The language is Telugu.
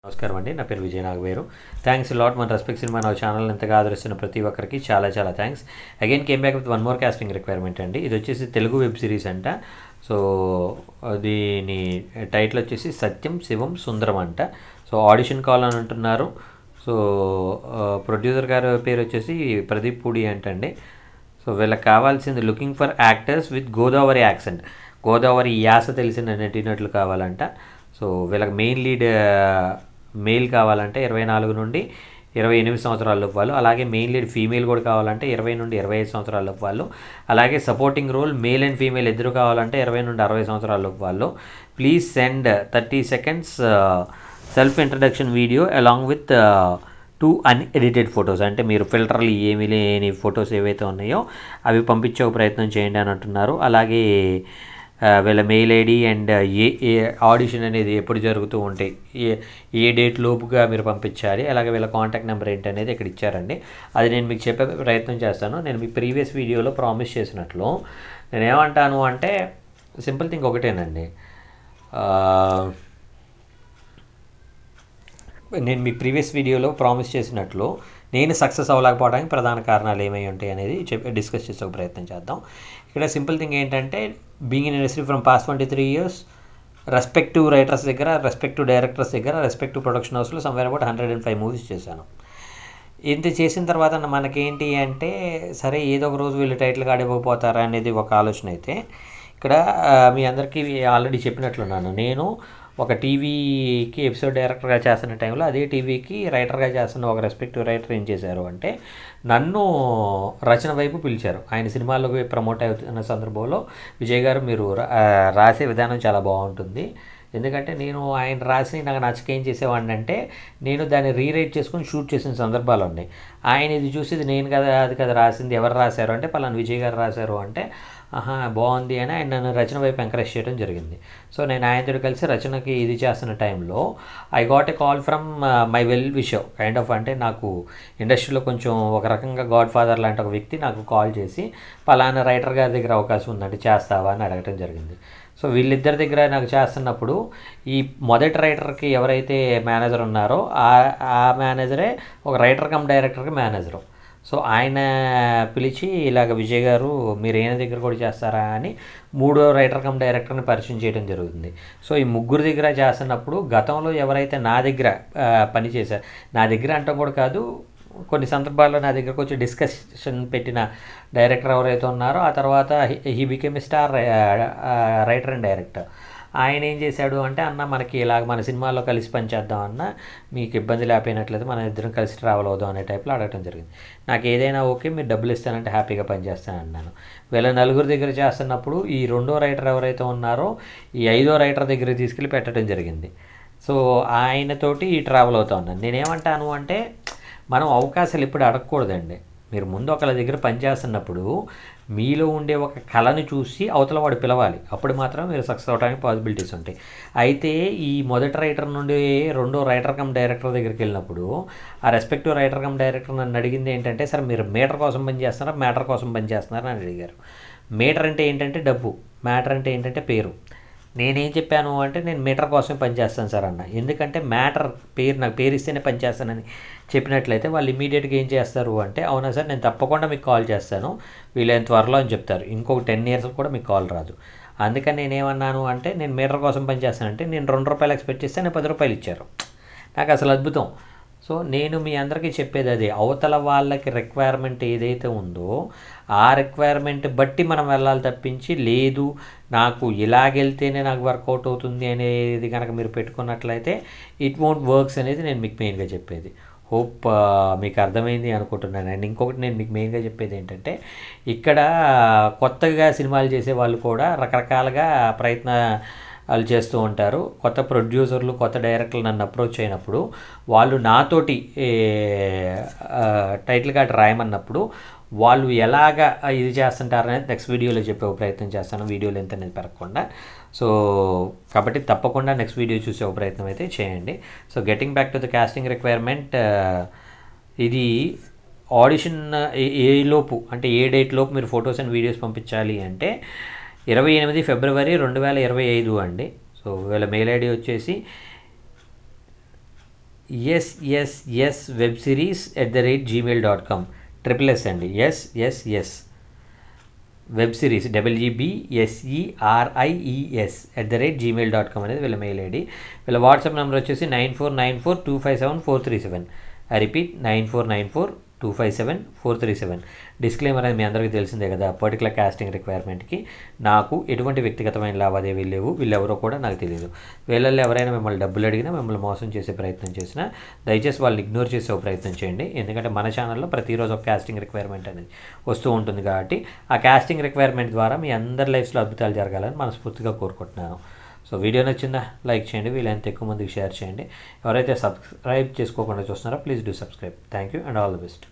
నమస్కారం అండి, నా పేరు విజయ్ నాగవేరు. థ్యాంక్స్ లాట్ మన రెస్పెక్ట్ సినిమా నా ఛానల్ ఎంతగా ఆదరిస్తున్న ప్రతి ఒక్కరికి చాలా చాలా thanks. Again came back with one more casting requirement అండి. ఇది వచ్చేసి తెలుగు వెబ్ సిరీస్ అంట. సో దీని టైటిల్ వచ్చేసి సత్యం శివం సుందరం అంట. సో ఆడిషన్ కాల్ అని అంటున్నారు. సో ప్రొడ్యూసర్ గారి పేరు వచ్చేసి ప్రదీప్ పూడి అంటండి. సో వీళ్ళకి కావాల్సింది looking for actors with Godavari accent, Godavari యాస తెలిసిన నటినట్లు కావాలంట. సో వీళ్ళకి మెయిన్ లీడ్ మేల్ కావాలంటే 24 నుండి 28 సంవత్సరాల వాళ్ళు, అలాగే మెయిన్ లీడ్ ఫీమేల్ కూడా కావాలంటే 20 నుండి 25 సంవత్సరాల వాళ్ళు, అలాగే supporting role male and female ఇద్దరు కావాలంటే 20 నుండి 60 సంవత్సరాల వాళ్ళు. Please send 30 seconds self introduction video along with 2 unedited photos. అంటే మీరు ఫిల్టర్లు ఏమీ లేని ఫొటోస్ ఏవైతే ఉన్నాయో అవి పంపించే ప్రయత్నం చేయండి అని అంటున్నారు. అలాగే వీళ్ళ mail ID and A audition అనేది ఎప్పుడు జరుగుతూ ఉంటాయి, ఏ డేట్ లోపుగా మీరు పంపించాలి, అలాగే వీళ్ళ కాంటాక్ట్ నెంబర్ ఏంటి అనేది ఇక్కడ ఇచ్చారండి. అది నేను మీకు చెప్పే ప్రయత్నం చేస్తాను. నేను మీ ప్రీవియస్ వీడియోలో ప్రామిస్ చేసినట్లు నేను ఏమంటాను అంటే సింపుల్ థింగ్ ఒకటేనండి. నేను మీ ప్రీవియస్ వీడియోలో ప్రామిస్ చేసినట్లు నేను సక్సెస్ అవ్వలేకపోవడానికి ప్రధాన కారణాలు ఏమై ఉంటాయి అనేది డిస్కస్ చేసే ప్రయత్నం చేద్దాం. ఇక్కడ సింపుల్ థింగ్ ఏంటంటే being in industry from past 23 years, respective writers దగ్గర, రెస్పెక్టివ్ డైరెక్టర్స్ దగ్గర, రెస్పెక్టివ్ ప్రొడక్షన్ హౌస్లో సమ్వేర్ అబౌట్ 105 మూవీస్ చేశాను. ఇంత చేసిన తర్వాత మనకేంటి అంటే సరే ఏదో ఒక రోజు వీళ్ళు టైటిల్ ఆడిపోతారా అనేది ఒక ఆలోచన. అయితే ఇక్కడ మీ అందరికీ ఆల్రెడీ చెప్పినట్లున్నాను, నేను ఒక టీవీకి ఎపిసోడ్ డైరెక్టర్గా చేస్తున్న టైంలో అదే టీవీకి రైటర్గా చేస్తున్న ఒక రెస్పెక్టివ్ రైటర్ ఏం చేశారు అంటే నన్ను రచన వైపు పిలిచారు. ఆయన సినిమాల్లోకి ప్రమోట్ అవుతున్న సందర్భంలో విజయ్ గారు మీరు రాసే విధానం చాలా బాగుంటుంది, ఎందుకంటే నేను ఆయన రాసి నాకు నచ్చకేం చేసేవాడిని అంటే నేను దాన్ని రీరైట్ చేసుకొని షూట్ చేసిన సందర్భాలు ఉన్నాయి. ఆయన ఇది చూసి ఇది నేను కదా అది కదా రాసింది, ఎవరు రాశారు అంటే పలానా విజయ్ గారు రాశారు అంటే బాగుంది అని ఆయన నన్ను రచన వైపు ఎంకరేజ్ చేయడం జరిగింది. సో నేను ఆయనతో కలిసి రచనకి ఇది చేస్తున్న టైంలో I got a call from my well wisher kind of, అంటే నాకు ఇండస్ట్రీలో కొంచెం ఒక రకంగా గాడ్ ఫాదర్ లాంటి ఒక వ్యక్తి నాకు కాల్ చేసి పలానా రైటర్ గారి దగ్గర అవకాశం ఉందంటే చేస్తావా అని అడగటం జరిగింది. సో వీళ్ళిద్దరి దగ్గర నాకు చేస్తున్నప్పుడు ఈ మొదటి రైటర్కి ఎవరైతే మేనేజర్ ఉన్నారో ఆ మేనేజరే ఒక రైటర్ కమ్ డైరెక్టర్కి మేనేజరు. సో ఆయన పిలిచి ఇలాగ విజయ్ గారు మీరు ఈయన దగ్గర కూడా చేస్తారా అని 3వ రైటర్ కమ్ డైరెక్టర్ని పరిచయం చేయడం జరుగుతుంది. సో ఈ ముగ్గురు దగ్గర చేస్తున్నప్పుడు గతంలో ఎవరైతే నా దగ్గర పనిచేశారు, నా దగ్గర అంటాం కూడా కాదు, కొన్ని సందర్భాల్లో నా దగ్గరకు వచ్చి డిస్కషన్ పెట్టిన డైరెక్టర్ ఎవరైతే ఉన్నారో ఆ తర్వాత he became star writer and director. ఆయన ఏం చేశాడు అంటే అన్న మనకి ఇలాగ మన సినిమాల్లో కలిసి పనిచేద్దాం అన్న, మీకు ఇబ్బంది లేకపోయినట్లయితే మన ఇద్దరం కలిసి ట్రావెల్ అవుదాం అనే టైప్లో అడగటం జరిగింది. నాకు ఏదైనా ఓకే, మీరు డబ్బులు ఇస్తానంటే హ్యాపీగా పనిచేస్తాను అన్నాను. వీళ్ళ నలుగురు దగ్గర చేస్తున్నప్పుడు ఈ 2వ రైటర్ ఎవరైతే ఉన్నారో ఈ 5వ రైటర్ దగ్గర తీసుకెళ్ళి పెట్టడం జరిగింది. సో ఆయనతోటి ట్రావెల్ అవుతా ఉన్నాను. నేనేమంటాను అంటే మనం అవకాశాలు ఇప్పుడు అడగకూడదండి. మీరు ముందు ఒకళ్ళ దగ్గర పనిచేస్తున్నప్పుడు మీలో ఉండే ఒక కళను చూసి అవతల వాడు పిలవాలి, అప్పుడు మాత్రం మీరు సక్సెస్ అవడానికి పాసిబిలిటీస్ ఉంటాయి. అయితే ఈ మొదటి రైటర్ నుండి 2వ రైటర్ కమ్ డైరెక్టర్ దగ్గరికి వెళ్ళినప్పుడు ఆ రెస్పెక్టివ్ రైటర్ కమ్ డైరెక్టర్ నన్ను అడిగింది ఏంటంటే సరే మీరు మీటర్ కోసం పనిచేస్తున్నారా మ్యాటర్ కోసం పనిచేస్తున్నారా అని అడిగారు. మీటర్ అంటే ఏంటంటే డబ్బు, మ్యాటర్ అంటే ఏంటంటే పేరు. నేనేం చెప్పాను అంటే నేను మీటర్ కోసమే పనిచేస్తాను సార్ అన్న, ఎందుకంటే మ్యాటర్ పేరు నాకు పేరు ఇస్తేనే పనిచేస్తానని చెప్పినట్లయితే వాళ్ళు ఇమీడియట్గా ఏం చేస్తారు అంటే అవునా సార్ నేను తప్పకుండా మీకు కాల్ చేస్తాను వీలైన త్వరలో అని చెప్తారు. ఇంకొక 10 years కూడా మీకు కాల్ రాదు. అందుకని నేనేమన్నాను అంటే నేను మీటర్ కోసం పనిచేస్తానంటే నేను ₹2 ఎక్స్పెక్ట్ చేస్తే నేను ₹10 ఇచ్చారు. నాకు అసలు అద్భుతం. సో నేను మీ అందరికీ చెప్పేది అదే, అవతల వాళ్ళకి రిక్వైర్మెంట్ ఏదైతే ఉందో ఆ రిక్వైర్మెంట్ బట్టి మనం వెళ్ళాలి తప్పించి లేదు నాకు ఇలాగెళ్తేనే నాకు వర్కౌట్ అవుతుంది అనేది కనుక మీరు పెట్టుకున్నట్లయితే ఇట్ వోంట్ వర్క్స్ అనేది నేను మీకు మెయిన్గా చెప్పేది. హోప్ మీకు అర్థమైంది అనుకుంటున్నాను. అండ్ ఇంకొకటి నేను మీకు మెయిన్గా చెప్పేది ఏంటంటే ఇక్కడ కొత్తగా సినిమాలు చేసే వాళ్ళు కూడా రకరకాలుగా వాళ్ళు చేస్తూ ఉంటారు. కొత్త ప్రొడ్యూసర్లు కొత్త డైరెక్టర్లు నన్ను అప్రోచ్ అయినప్పుడు వాళ్ళు నాతోటి టైటిల్ కార్డ్ రాయమన్నప్పుడు వాళ్ళు ఎలాగా ఇది చేస్తుంటారనేది నెక్స్ట్ వీడియోలో చెప్పే ప్రయత్నం చేస్తాను, వీడియోలో ఎంత అనేది పెరగకుండా. సో కాబట్టి తప్పకుండా నెక్స్ట్ వీడియో చూసే ప్రయత్నం అయితే చేయండి. So getting back to the casting requirement, ఇది ఆడిషన్ ఏ లోపు అంటే ఏ డేట్ లోపు మీరు ఫొటోస్ అండ్ వీడియోస్ పంపించాలి అంటే 28 February 2025 అండి. సో వీళ్ళ మెయిల్ ఐడి వచ్చేసి SSS webseries@gmail.com SSS అండి SSS webseries WebSeries@gmail.com అనేది వీళ్ళ మెయిల్ ఐడి. వీళ్ళ వాట్సాప్ నెంబర్ వచ్చేసి 9494257437. I repeat 9494257437. డిస్క్లైమర్ అనేది మీ అందరికీ తెలిసిందే కదా. పర్టికులర్ కాస్టింగ్ రిక్వైర్మెంట్కి నాకు ఎటువంటి వ్యక్తిగతమైన లావాదేవీలు లేవు. వీళ్ళెవరో కూడా నాకు తెలియదు. వీళ్ళల్లో ఎవరైనా మిమ్మల్ని డబ్బులు అడిగినా, మిమ్మల్ని మోసం చేసే ప్రయత్నం చేసినా దయచేసి వాళ్ళని ఇగ్నోర్ చేసే ప్రయత్నం చేయండి. ఎందుకంటే మన ఛానల్లో ప్రతిరోజు ఒక కాస్టింగ్ రిక్వైర్మెంట్ అనేది వస్తూ ఉంటుంది కాబట్టి ఆ కాస్టింగ్ రిక్వైర్మెంట్ ద్వారా మీ అందరి లైఫ్స్లో అద్భుతాలు జరగాలని మనస్ఫూర్తిగా కోరుకుంటున్నాను. సో వీడియో నచ్చిందా లైక్ చేయండి, వీలైనంత ఎక్కువ మందికి షేర్ చేయండి. ఎవరైతే సబ్స్క్రైబ్ చేసుకోకుండా చూస్తున్నారో please do subscribe. Thank you and all the best.